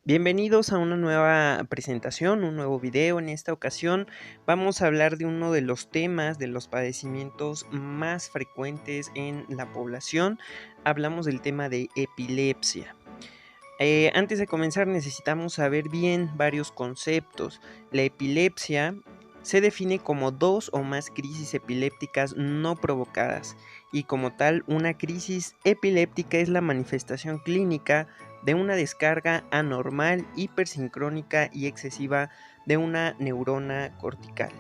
Bienvenidos a una nueva presentación, un nuevo video. En esta ocasión vamos a hablar de uno de los temas, de los padecimientos más frecuentes en la población. Hablamos del tema de epilepsia. Antes de comenzar necesitamos saber bien varios conceptos. La epilepsia se define como dos o más crisis epilépticas no provocadas y como tal una crisis epiléptica es la manifestación clínica de una descarga anormal, hipersincrónica y excesiva de una neurona cortical.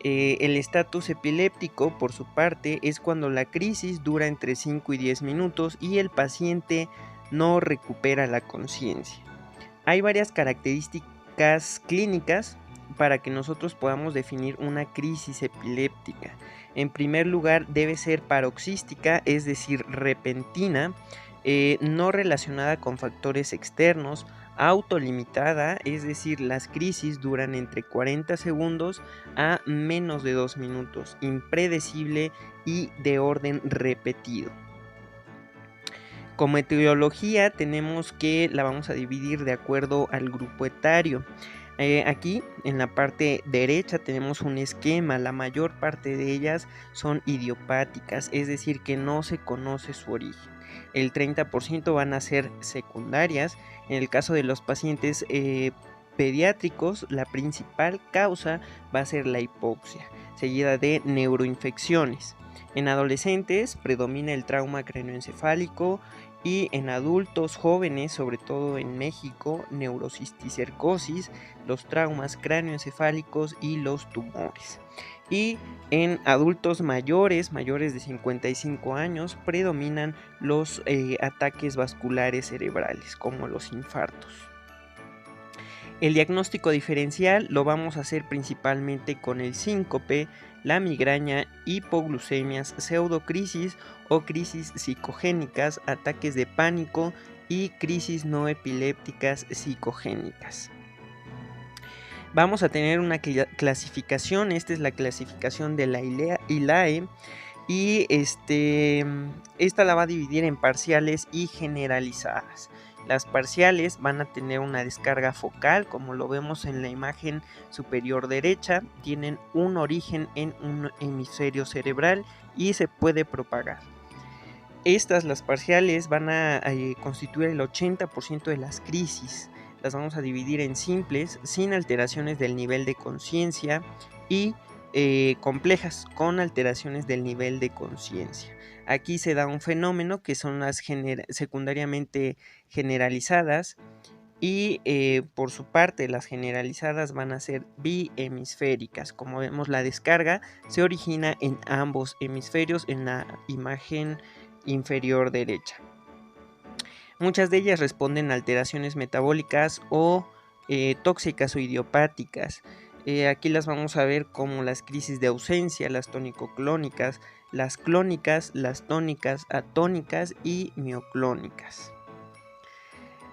El estatus epiléptico, por su parte, es cuando la crisis dura entre 5 y 10 minutos y el paciente no recupera la conciencia. Hay varias características clínicas para que nosotros podamos definir una crisis epiléptica. En primer lugar, debe ser paroxística, es decir, repentina, no relacionada con factores externos, autolimitada, es decir, las crisis duran entre 40 segundos a menos de 2 minutos, impredecible y de orden repetido. Como etiología tenemos que la vamos a dividir de acuerdo al grupo etario. Aquí en la parte derecha tenemos un esquema, la mayor parte de ellas son idiopáticas, es decir que no se conoce su origen. El 30% van a ser secundarias. En el caso de los pacientes pediátricos, la principal causa va a ser la hipoxia, seguida de neuroinfecciones. En adolescentes predomina el trauma craneoencefálico y en adultos jóvenes, sobre todo en México, neurocisticercosis, los traumas craneoencefálicos y los tumores. Y en adultos mayores de 55 años, predominan los ataques vasculares cerebrales, como los infartos. El diagnóstico diferencial lo vamos a hacer principalmente con el síncope, la migraña, hipoglucemias, pseudocrisis o crisis psicogénicas, ataques de pánico y crisis no epilépticas psicogénicas. Vamos a tener una clasificación, esta es la clasificación de la ILAE y esta la va a dividir en parciales y generalizadas. Las parciales van a tener una descarga focal, como lo vemos en la imagen superior derecha, tienen un origen en un hemisferio cerebral y se puede propagar. Las parciales, van a constituir el 80% de las crisis. Las vamos a dividir en simples, sin alteraciones del nivel de conciencia, y complejas, con alteraciones del nivel de conciencia. Aquí se da un fenómeno que son las secundariamente generalizadas y por su parte las generalizadas van a ser bihemisféricas. Como vemos, la descarga se origina en ambos hemisferios en la imagen inferior derecha. Muchas de ellas responden a alteraciones metabólicas o tóxicas o idiopáticas. Aquí las vamos a ver como las crisis de ausencia, las tónico-clónicas, las clónicas, las tónicas, atónicas y mioclónicas.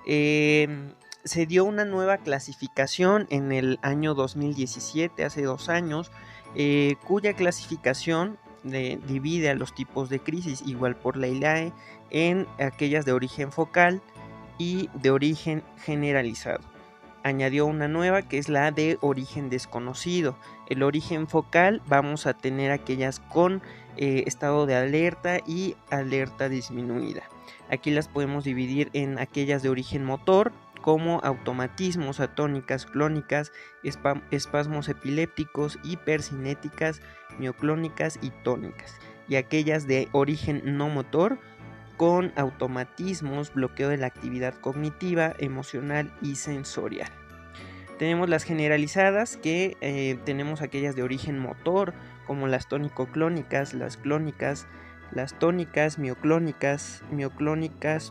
Se dio una nueva clasificación en el año 2017, hace 2 años, cuya clasificación divide a los tipos de crisis, igual por la ILAE, en aquellas de origen focal y de origen generalizado. Añadió una nueva que es la de origen desconocido. El origen focal vamos a tener aquellas con estado de alerta y alerta disminuida. Aquí las podemos dividir en aquellas de origen motor, como automatismos, atónicas, clónicas, espasmos epilépticos, hipercinéticas, mioclónicas y tónicas. Y aquellas de origen no motor, con automatismos, bloqueo de la actividad cognitiva, emocional y sensorial. Tenemos las generalizadas, que tenemos aquellas de origen motor, como las tónico-clónicas, las clónicas, las tónicas, mioclónicas,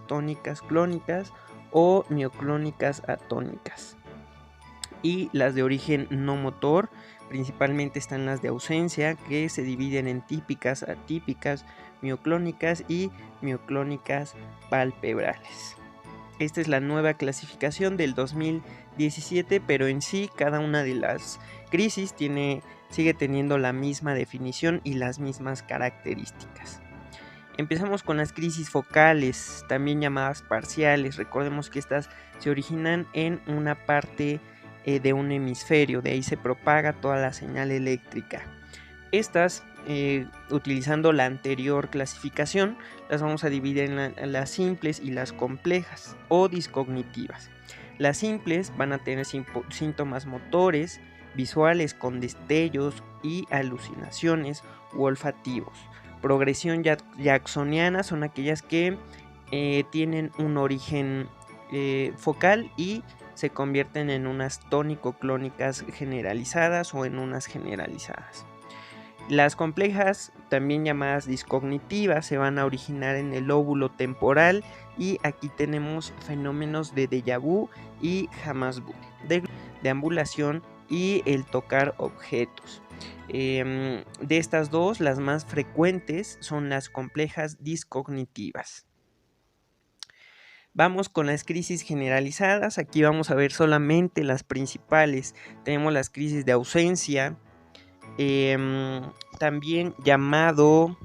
tónicas, clónicas o mioclónicas atónicas. Y las de origen no motor, principalmente están las de ausencia, que se dividen en típicas, atípicas, mioclónicas y mioclónicas palpebrales. Esta es la nueva clasificación del 2017, pero en sí cada una de las crisis sigue teniendo la misma definición y las mismas características. Empezamos con las crisis focales, también llamadas parciales. Recordemos que estas se originan en una parte de un hemisferio, de ahí se propaga toda la señal eléctrica. Estas, utilizando la anterior clasificación, las vamos a dividir en las simples y las complejas o discognitivas. Las simples van a tener síntomas motores, visuales con destellos y alucinaciones u olfativos. Progresión jacksoniana son aquellas que tienen un origen focal y se convierten en unas tónico-clónicas generalizadas o en unas generalizadas. Las complejas, también llamadas discognitivas, se van a originar en el lóbulo temporal y aquí tenemos fenómenos de déjà vu y jamás vu, de deambulación y el tocar objetos. De estas dos, las más frecuentes son las complejas discognitivas. Vamos con las crisis generalizadas. Aquí vamos a ver solamente las principales. Tenemos las crisis de ausencia, también llamado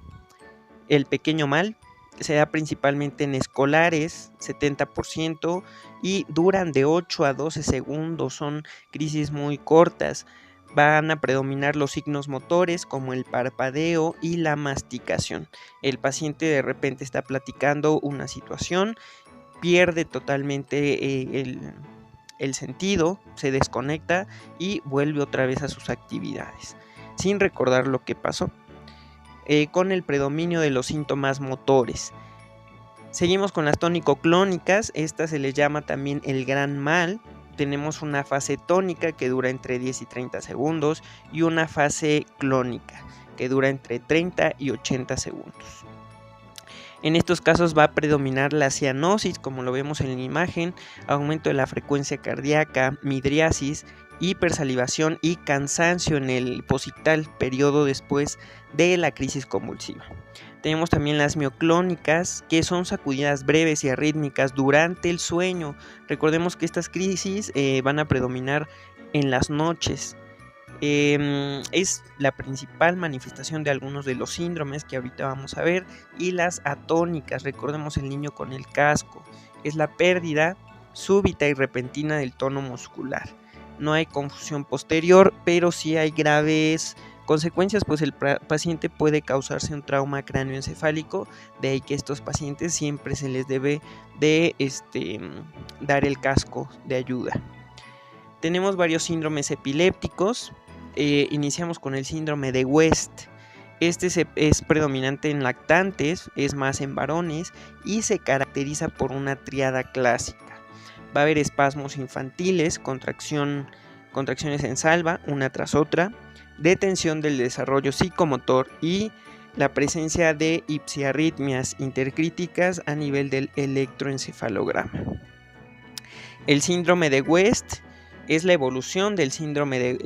el pequeño mal. Se da principalmente en escolares, 70%, y duran de 8 a 12 segundos. Son crisis muy cortas. Van a predominar los signos motores como el parpadeo y la masticación. El paciente de repente está platicando una situación, pierde totalmente el sentido, se desconecta y vuelve otra vez a sus actividades, sin recordar lo que pasó, con el predominio de los síntomas motores. Seguimos con las tónico-clónicas. Estas se les llama también el gran mal. Tenemos una fase tónica que dura entre 10 y 30 segundos y una fase clónica que dura entre 30 y 80 segundos. En estos casos va a predominar la cianosis, como lo vemos en la imagen, aumento de la frecuencia cardíaca, midriasis, hipersalivación y cansancio en el posictal, periodo después de la crisis convulsiva. Tenemos también las mioclónicas, que son sacudidas breves y arrítmicas durante el sueño. Recordemos que estas crisis van a predominar en las noches. Es la principal manifestación de algunos de los síndromes que ahorita vamos a ver. Y las atónicas, recordemos el niño con el casco, es la pérdida súbita y repentina del tono muscular. No hay confusión posterior, pero sí hay graves consecuencias, pues el paciente puede causarse un trauma cráneoencefálico. De ahí que a estos pacientes siempre se les debe de dar el casco de ayuda. Tenemos varios síndromes epilépticos. Iniciamos con el síndrome de West. Este es predominante en lactantes, es más en varones y se caracteriza por una tríada clásica. Va a haber espasmos infantiles, contracciones en salva, una tras otra, detención del desarrollo psicomotor y la presencia de ipsiarritmias intercríticas a nivel del electroencefalograma. El síndrome de West es la evolución del síndrome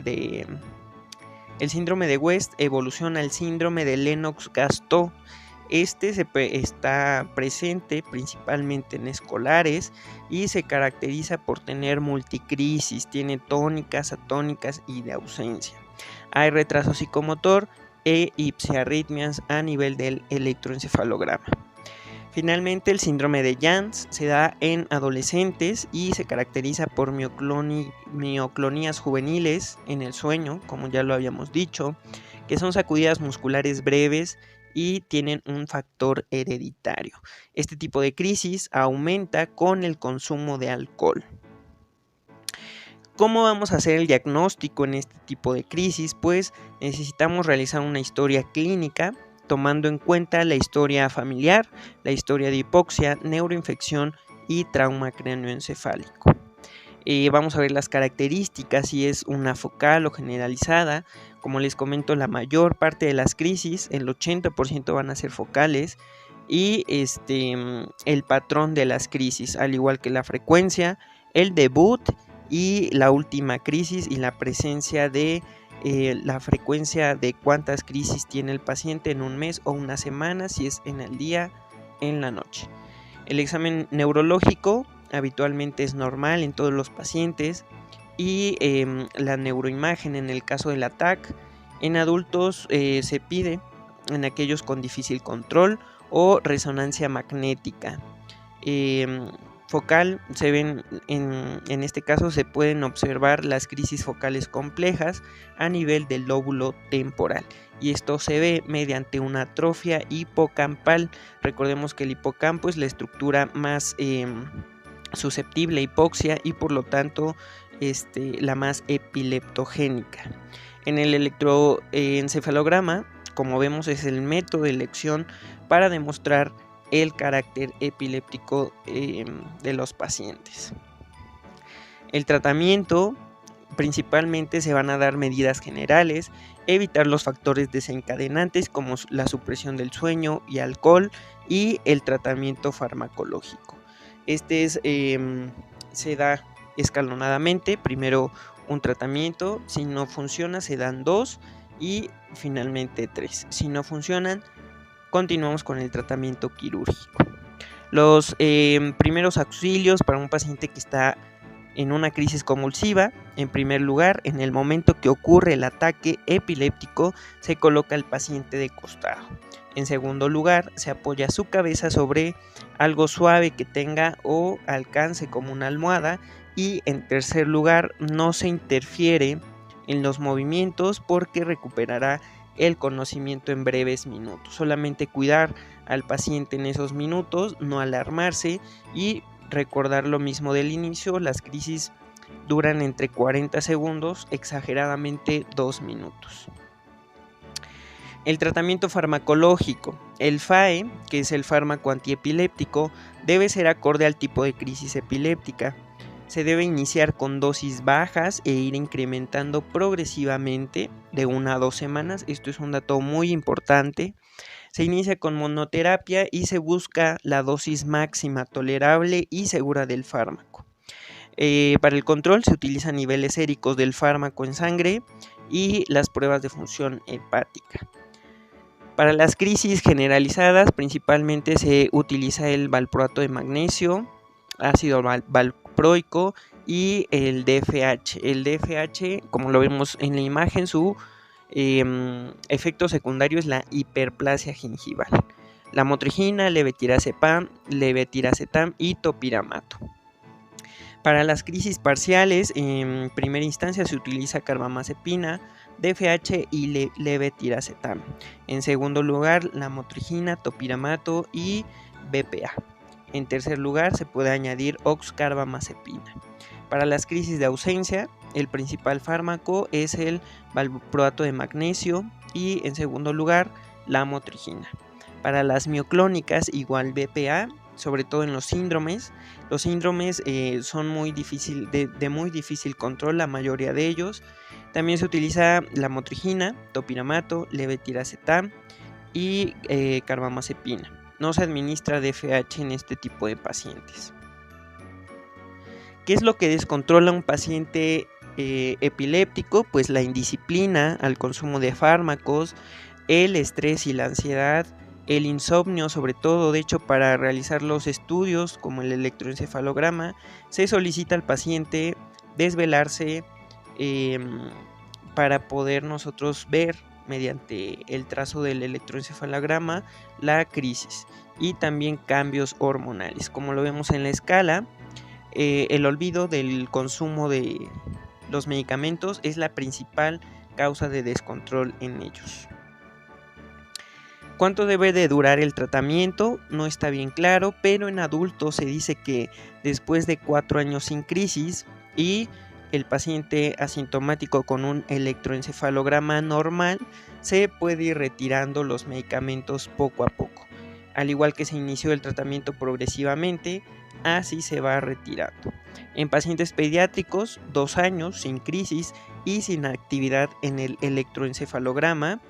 el síndrome de West evoluciona al síndrome de Lennox-Gastaut. Este está presente principalmente en escolares y se caracteriza por tener multicrisis, tiene tónicas, atónicas y de ausencia. Hay retraso psicomotor e ipsiarritmias a nivel del electroencefalograma. Finalmente, el síndrome de Jans se da en adolescentes y se caracteriza por mioclonías juveniles en el sueño, como ya lo habíamos dicho, que son sacudidas musculares breves y tienen un factor hereditario. Este tipo de crisis aumenta con el consumo de alcohol. ¿Cómo vamos a hacer el diagnóstico en este tipo de crisis? Pues necesitamos realizar una historia clínica tomando en cuenta la historia familiar, la historia de hipoxia, neuroinfección y trauma craneoencefálico. Vamos a ver las características, si es una focal o generalizada. Como les comento, la mayor parte de las crisis, el 80% van a ser focales, y el patrón de las crisis, al igual que la frecuencia, el debut y la última crisis y la presencia de la frecuencia de cuántas crisis tiene el paciente en un mes o una semana, si es en el día, en la noche. El examen neurológico habitualmente es normal en todos los pacientes y la neuroimagen en el caso del ATAC en adultos se pide en aquellos con difícil control o resonancia magnética. Focal, se ven en este caso se pueden observar las crisis focales complejas a nivel del lóbulo temporal, y esto se ve mediante una atrofia hipocampal. Recordemos que el hipocampo es la estructura más susceptible a hipoxia y por lo tanto la más epileptogénica. En el electroencefalograma, como vemos, es el método de elección para demostrar el carácter epiléptico de los pacientes. El tratamiento, principalmente se van a dar medidas generales, evitar los factores desencadenantes como la supresión del sueño y alcohol, y el tratamiento farmacológico. Se da escalonadamente. Primero un tratamiento, si no funciona se dan 2 y finalmente 3. Si no funcionan, continuamos con el tratamiento quirúrgico. Los primeros auxilios para un paciente que está en una crisis convulsiva: en primer lugar, en el momento que ocurre el ataque epiléptico, se coloca al paciente de costado. En segundo lugar, se apoya su cabeza sobre algo suave que tenga o alcance como una almohada. Y en tercer lugar, no se interfiere en los movimientos porque recuperará el conocimiento en breves minutos. Solamente cuidar al paciente en esos minutos, no alarmarse y recordar lo mismo del inicio: las crisis duran entre 40 segundos, exageradamente 2 minutos. El tratamiento farmacológico. El FAE, que es el fármaco antiepiléptico, debe ser acorde al tipo de crisis epiléptica. Se debe iniciar con dosis bajas e ir incrementando progresivamente de 1 a 2 semanas. Esto es un dato muy importante. Se inicia con monoterapia y se busca la dosis máxima tolerable y segura del fármaco. Para el control se utilizan niveles séricos del fármaco en sangre y las pruebas de función hepática. Para las crisis generalizadas, principalmente se utiliza el valproato de magnesio, ácido valproico y el DFH. El DFH, como lo vemos en la imagen, su efecto secundario es la hiperplasia gingival. La motrigina, levetiracetam y topiramato. Para las crisis parciales, en primera instancia se utiliza carbamazepina, DFH y levetiracetam. En segundo lugar, la motrigina, topiramato y BPA. En tercer lugar, se puede añadir oxcarbamazepina. Para las crisis de ausencia, el principal fármaco es el valproato de magnesio y en segundo lugar, la motrigina. Para las mioclónicas, igual BPA, sobre todo en los síndromes. Los síndromes son de muy difícil control, la mayoría de ellos. También se utiliza la motrigina, topiramato, levetiracetam y carbamazepina. No se administra DFH en este tipo de pacientes. ¿Qué es lo que descontrola a un paciente epiléptico? Pues la indisciplina al consumo de fármacos, el estrés y la ansiedad, el insomnio sobre todo. De hecho, para realizar los estudios como el electroencefalograma, se solicita al paciente desvelarse para poder nosotros ver mediante el trazo del electroencefalograma la crisis y también cambios hormonales. Como lo vemos en la escala, el olvido del consumo de los medicamentos es la principal causa de descontrol en ellos. ¿Cuánto debe de durar el tratamiento? No está bien claro, pero en adultos se dice que después de 4 años sin crisis y el paciente asintomático con un electroencefalograma normal, se puede ir retirando los medicamentos poco a poco. Al igual que se inició el tratamiento progresivamente, así se va retirando. En pacientes pediátricos, 2 años sin crisis y sin actividad en el electroencefalograma,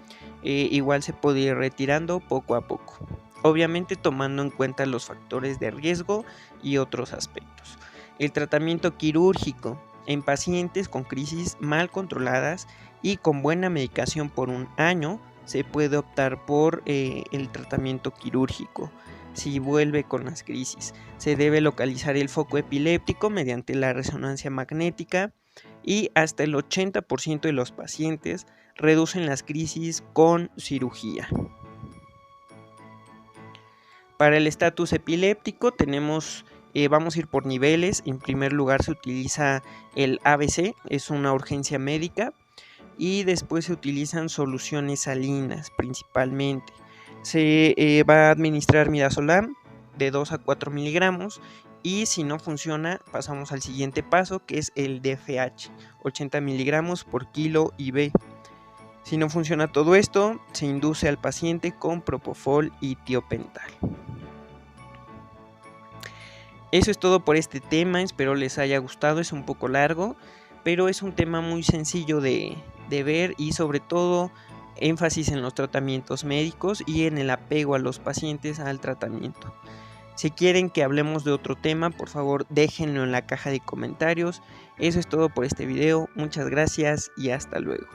igual se puede ir retirando poco a poco, obviamente tomando en cuenta los factores de riesgo y otros aspectos. El tratamiento quirúrgico en pacientes con crisis mal controladas y con buena medicación por 1 año, se puede optar por el tratamiento quirúrgico. Si vuelve con las crisis, se debe localizar el foco epiléptico mediante la resonancia magnética y hasta el 80% de los pacientes reducen las crisis con cirugía. Para el estatus epiléptico tenemos, vamos a ir por niveles. En primer lugar se utiliza el ABC, es una urgencia médica, y después se utilizan soluciones salinas principalmente. Se va a administrar midazolam de 2 a 4 miligramos, y si no funciona pasamos al siguiente paso, que es el DFH, 80 miligramos por kilo IV. Si no funciona todo esto, se induce al paciente con propofol y tiopental. Eso es todo por este tema, espero les haya gustado. Es un poco largo, pero es un tema muy sencillo de ver, y sobre todo énfasis en los tratamientos médicos y en el apego a los pacientes al tratamiento. Si quieren que hablemos de otro tema, por favor déjenlo en la caja de comentarios. Eso es todo por este video, muchas gracias y hasta luego.